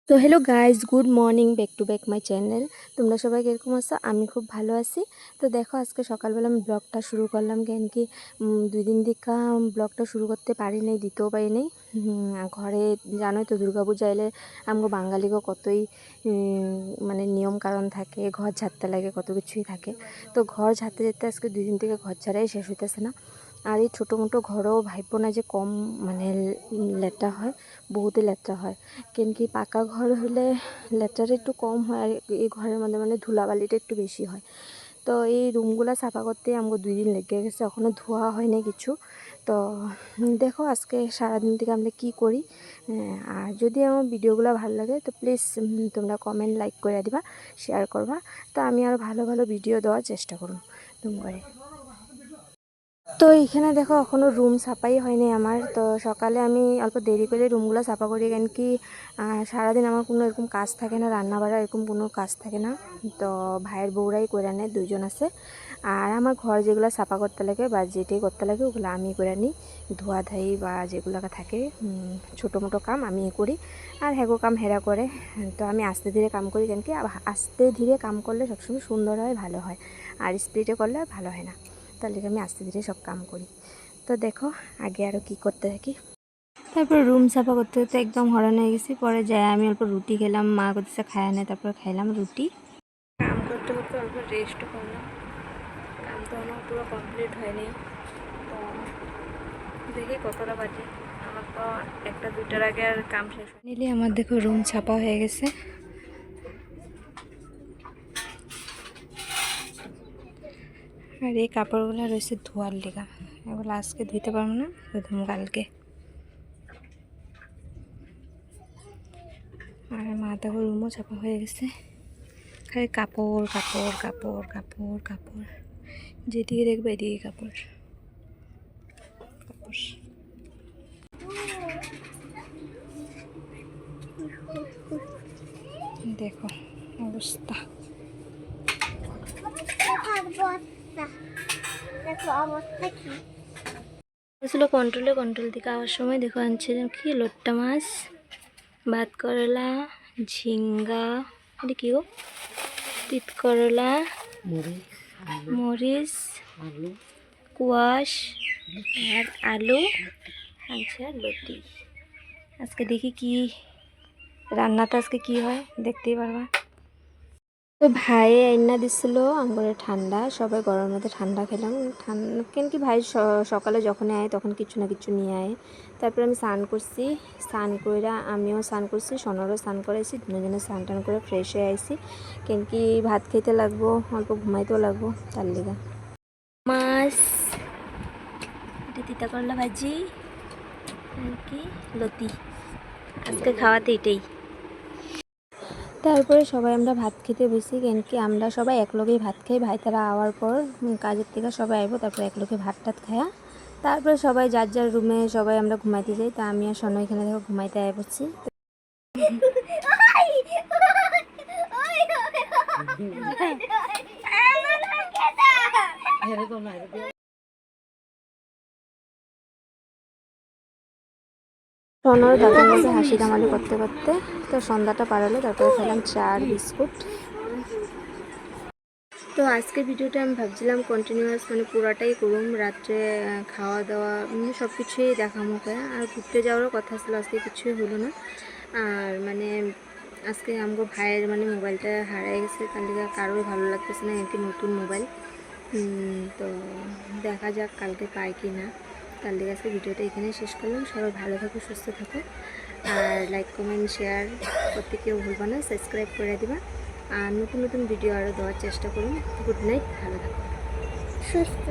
তো hello guys, good morning, back to back my channel. তোমরা সবাই কীরকম আছো? আমি খুব ভালো আছি। তো দেখো, আজকে সকালবেলা আমি ব্লগটা শুরু করলাম কেন কি 2 দিন দিকা ব্লগটা শুরু করতে পারি নাই, দিতেও পারি নাই। ঘরে জানোই তো, দুর্গাপূজা এলে আমগো বাঙালিগো কতই মানে নিয়ম কারণ থাকে, ঘর ঝাড়তে লাগে, কত কিছুই থাকে। তো ঘর ঝাড়তে যেতে আজকে 2 দিন থেকে ঘর ঝাড়াই শেষ হইতেছে না। আর এই ছোটো মোটো ঘরেও ভাইবো না যে কম মানে লেট্রা হয়, বহুতই লেট্রা হয়। কেন কি পাকা ঘর হলে লেট্রাটা একটু কম হয়, আর এই ঘরের মধ্যে মানে ধুলাবালিটা একটু বেশি হয়। তো এই রুমগুলো সাফা করতে আমাকে 2 দিন লেগে গেছে, এখনও ধোয়া হয়নি কিছু। তো দেখো আজকে সারাদিন থেকে আমরা কি করি। আর যদি আমার ভিডিওগুলো ভালো লাগে তো প্লিজ তোমরা কমেন্ট, লাইক করে দিবা, শেয়ার করবা। তো আমি আরও ভালো ভালো ভিডিও দেওয়ার চেষ্টা করব তোমরা। তো এখানে দেখো এখনও রুম সাফাই হয়নি আমার। তো সকালে আমি অল্প দেরি করে রুমগুলো সাফা করি, কেন কি সারাদিন আমার কোনো এরকম কাজ থাকে না, রান্না বাড়া এরকম কোনো কাজ থাকে না। তো ভাইয়ের বউরাই করে নেয়, 2জন আছে। আর আমার ঘর যেগুলো সাফা করতে লাগে বা যেটাই করতে লাগে ওগুলো আমি করে নিই। ধোয়াধাই বা যেগুলো থাকে ছোটো মোটো কাম আমি করি, আর হেগো কাম হেরা করে। তো আমি আস্তে ধীরে কাম করি, কেন কি আস্তে ধীরে কাম করলে সবসময় সুন্দর হয়, ভালো হয়। আর স্পিডে করলে ভালো হয় না। তাহলে আমি আস্তে ধীরে সব কাম করি। তো দেখো আগে আরও কি করতে থাকি। তারপর রুম সাফা করতে করতে একদম হরান হয়ে গেছি। পরে যাই আমি অল্প রুটি খেলাম, মা করতেছে খায় না, তারপর খাইলাম রুটি। কাম করতে করতে অল্প রেস্টও করলাম, কাম তো আমার পুরো কমপ্লিট হয়নি। তো দেখি কতটা বাজে, আমার তো 1টা 2টার আগে আর কাম শেষ হয় নিলে। আমার দেখো রুম ছাপা হয়ে গেছে। আর এই কাপড়গুলো রয়েছে ধোয়ার লেগা, এগুলো আজকে ধুইতে পারবো না, ধুম কালকে। আর মা দেখো রুমও ছাপা হয়ে গেছে, খালি কাপড় কাপড় কাপড় কাপড় কাপড়, যেদিকে দেখবে এদিকে কাপড় কাপড়। দেখো অবস্থা। কন্ট্রোল থেকে আওয়ার সময় দেখো আনছে কি লোট্টা মাছ, ভাত করলা, ঝিঙ্গা, এটা কি গো, তিত করলা, মরিচ, কুয়াশ আর আলু আনছে, আর লতি। আজকে দেখি কি রান্নাটা আজকে কি হয়, দেখতেই পারবা। তো ভাই আইনা দিছিল আমার ঠান্ডা, সবাই গরমের মধ্যে ঠান্ডা খেলাম। ঠান্ডা কেন কি ভাই সকালে যখন আয় তখন কিছু না কিছু নিয়ে আয়। তারপরে আমি স্নান করছি, স্নান করে আমিও স্নান করছি, সোনারও স্নান করাইছি, দুজনে স্নান টান করে ফ্রেশ হয়ে আইছি। কেন কি ভাত খেতে লাগবো, অল্প ঘুমাইতেও লাগবো, তার লিগা। মাছ, এটা তিতা করলা ভাজি আর কি লতি, আজকে খাওয়াতে এটাই। তারপরে সবাই আমরা ভাত খেতে বসি, কেন কি আমরা সবাই একলগেই ভাত খাই। ভাই তারা আওয়ার পর কাজের থেকে সবাই আইব, তারপরে একলগে ভাত টাত খায়া তারপরে সবাই যার যার রুমে সবাই আমরা ঘুমাইতে যাই। তা আমি আর সোনা এখানে দেখো ঘুমাইতে আয় পড়ছি। সোনার দাদার কাছে হাসি তামালি করতে করতে তো সন্ধ্যাটা পার হলো, তারপরে খেলাম চা আর বিস্কুট। তো আজকে ভিডিওটা আমি ভাবছিলাম কন্টিনিউয়াস মানে পুরাটাই করুম, রাত্রে খাওয়া দাওয়া সব কিছুই দেখামো করে। আর ঘুরতে যাওয়ারও কথা ছিল, আজকে কিছুই হলো না। আর মানে আজকে আমগো ভাইয়ের মানে মোবাইলটা হারিয়ে গেছে, তার লিগে কারোর ভালো লাগতেছে না, একটি নতুন মোবাইল। তো দেখা যাক কালকে পাই কি না। তার লিগে আজকে ভিডিওটা এখানে শেষ করলাম। সবাই ভালো থাকো, সুস্থ থাকো, আর লাইক কমেন্ট শেয়ার করতে কেউ ভুলবা না, সাবস্ক্রাইব করে দিবা। আর নতুন নতুন ভিডিও আরও দেওয়ার চেষ্টা করুন। গুড নাইট, ভালো থাকো, সুস্থ।